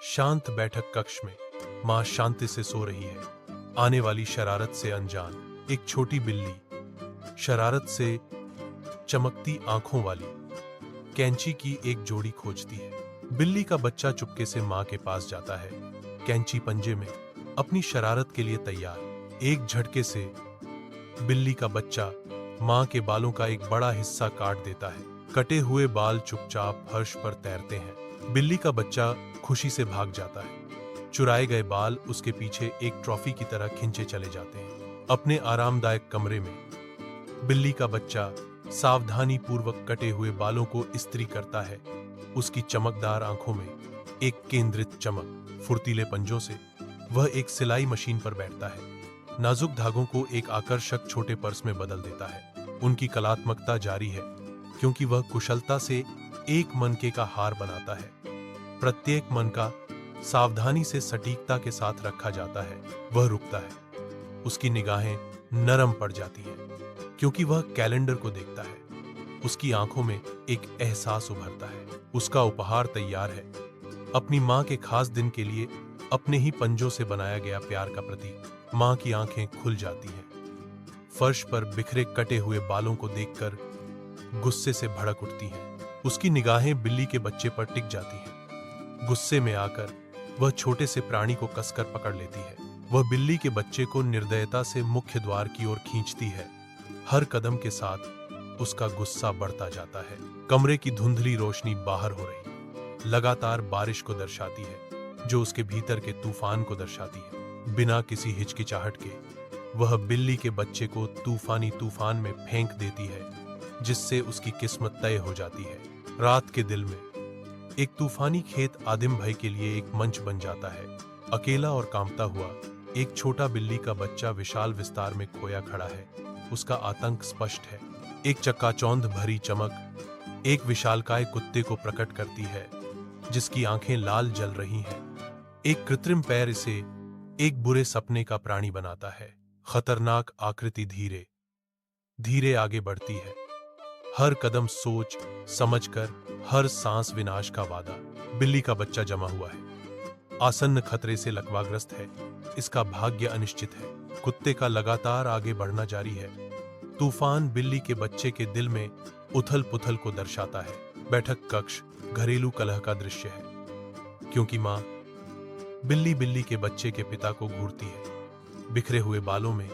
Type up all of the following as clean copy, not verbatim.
शांत बैठक कक्ष में मां शांति से सो रही है। आने वाली शरारत से अनजान एक छोटी बिल्ली, शरारत से चमकती आंखों वाली कैंची की एक जोड़ी खोजती है। बिल्ली का बच्चा चुपके से मां के पास जाता है, कैंची पंजे में, अपनी शरारत के लिए तैयार। एक झटके से बिल्ली का बच्चा मां के बालों का एक बड़ा हिस्सा काट देता है। कटे हुए बाल चुपचाप फर्श पर तैरते हैं। बिल्ली का बच्चा खुशी से भाग जाता है। चुराए गए बाल उसके पीछे एक ट्रॉफी की तरह खींचे चले जाते हैं। अपने आरामदायक कमरे में बिल्ली का बच्चा सावधानी पूर्वक कटे हुए बालों को इस्त्री करता है। उसकी चमकदार आंखों में एक केंद्रित चमक। फुर्तीले पंजों से वह एक सिलाई मशीन पर बैठता है, नाजुक धागों को एक आकर्षक छोटे पर्स में बदल देता है। उनकी कलात्मकता जारी है क्योंकि वह कुशलता से एक मनके का हार बनाता है। प्रत्येक मनका सावधानी से सटीकता के साथ रखा जाता है। वह रुकता है, उसकी निगाहें नरम पड़ जाती हैं क्योंकि वह कैलेंडर को देखता है। उसकी आंखों में एक एहसास उभरता है, उसका उपहार तैयार है। अपनी मां के खास दिन के लिए अपने ही पंजों से बनाया गया प्यार का प्रतीक। मां की आंखें खुल जाती हैं। फर्श पर बिखरे कटे हुए बालों को देखकर गुस्से से भड़क उठती हैं। उसकी निगाहें बिल्ली के बच्चे पर टिक जाती हैं। गुस्से में आकर वह छोटे से प्राणी को कसकर पकड़ लेती है। वह बिल्ली के बच्चे को निर्दयता से मुख्य द्वार की ओर खींचती है। हर कदम के साथ उसका गुस्सा बढ़ता जाता है। कमरे की धुंधली रोशनी बाहर हो रही लगातार बारिश को दर्शाती है, जो उसके भीतर के तूफान को दर्शाती है। बिना किसी हिचकिचाहट के वह बिल्ली के बच्चे को तूफानी तूफान में फेंक देती है, जिससे उसकी किस्मत तय हो जाती है। रात के दिल में एक तूफानी खेत आदिम भय के लिए एक मंच बन जाता है। अकेला और कांपता हुआ एक छोटा बिल्ली का बच्चा विशाल विस्तार में खोया खड़ा है। उसका आतंक स्पष्ट है। एक चक्काचौंध भरी चमक एक विशालकाय कुत्ते को प्रकट करती है, जिसकी आंखें लाल जल रही हैं। एक कृत्रिम पैर इसे एक बुरे सपने का प्राणी बनाता है। खतरनाक आकृति धीरे धीरे आगे बढ़ती है, हर कदम सोच समझकर, हर सांस विनाश का वादा। बिल्ली का बच्चा जमा हुआ है, आसन्न खतरे से लकवाग्रस्त है। इसका भाग्य अनिश्चित है। कुत्ते का लगातार आगे बढ़ना जारी है। तूफान बिल्ली के बच्चे के दिल में उथल पुथल को दर्शाता है। बैठक कक्ष घरेलू कलह का दृश्य है, क्योंकि मां बिल्ली के बच्चे के पिता को घूरती है। बिखरे हुए बालों में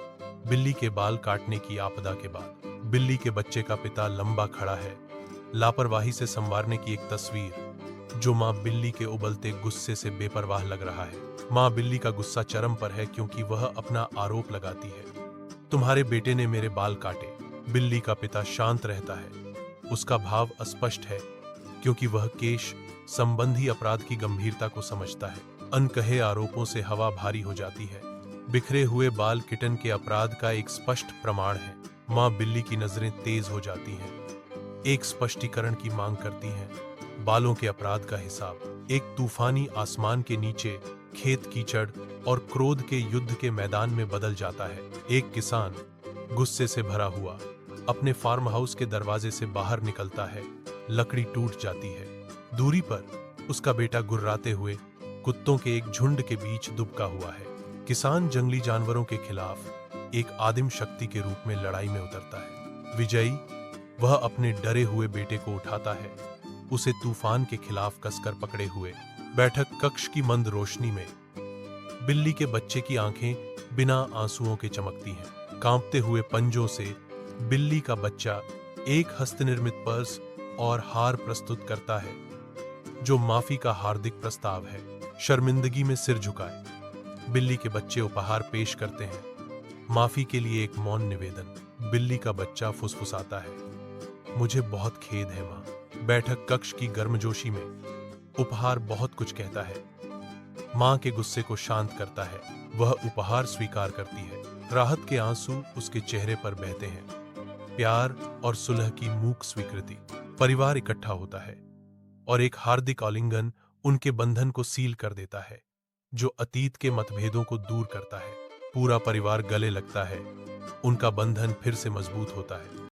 बिल्ली के बाल काटने की आपदा के बाद बिल्ली के बच्चे का पिता लंबा खड़ा है, लापरवाही से संवारने की एक तस्वीर, जो मां बिल्ली के उबलते गुस्से से बेपरवाह लग रहा है। मां बिल्ली का गुस्सा चरम पर है क्योंकि वह अपना आरोप लगाती है, तुम्हारे बेटे ने मेरे बाल काटे। बिल्ली का पिता शांत रहता है। उसका भाव अस्पष्ट है क्योंकि वह केश संबंधी अपराध की गंभीरता को समझता है। अनकहे आरोपों से हवा भारी हो जाती है। बिखरे हुए बाल किटन के अपराध का एक स्पष्ट प्रमाण है। मां बिल्ली की नजरें तेज हो जाती हैं, एक स्पष्टीकरण की मांग करती हैं। बालों के अपराध का हिसाब एक तूफानी आसमान के नीचे खेत कीचड़ और क्रोध के युद्ध के मैदान में बदल जाता है। एक किसान गुस्से से भरा हुआ अपने फार्म हाउस के दरवाजे से बाहर निकलता है। लकड़ी टूट जाती है। दूरी पर उसका बेटा गुर्राते हुए कुत्तों के एक झुंड के बीच दुबका हुआ है। किसान जंगली जानवरों के खिलाफ एक आदिम शक्ति के रूप में लड़ाई में उतरता है। विजयी वह अपने डरे हुए बेटे को उठाता है, उसे तूफान के खिलाफ कसकर पकड़े हुए। बैठक कक्ष की मंद रोशनी में बिल्ली के बच्चे की आंखें बिना आंसुओं के चमकती हैं। कांपते हुए पंजों से बिल्ली का बच्चा एक हस्तनिर्मित पर्स और हार प्रस्तुत करता है, जो माफी का हार्दिक प्रस्ताव है। शर्मिंदगी में सिर झुकाए बिल्ली के बच्चे उपहार पेश करते हैं, माफी के लिए एक मौन निवेदन। बिल्ली का बच्चा फुसफुसाता है, मुझे बहुत खेद है मां। बैठक कक्ष की गर्मजोशी में उपहार बहुत कुछ कहता है। मां के गुस्से को शांत करता है। वह उपहार स्वीकार करती है। राहत के आंसू उसके चेहरे पर बहते हैं। प्यार और सुलह की मूक स्वीकृति। परिवार इकट्ठा होता है और एक हार्दिक आलिंगन उनके बंधन को सील कर देता है, जो अतीत के मतभेदों को दूर करता है। पूरा परिवार गले लगता है। उनका बंधन फिर से मजबूत होता है।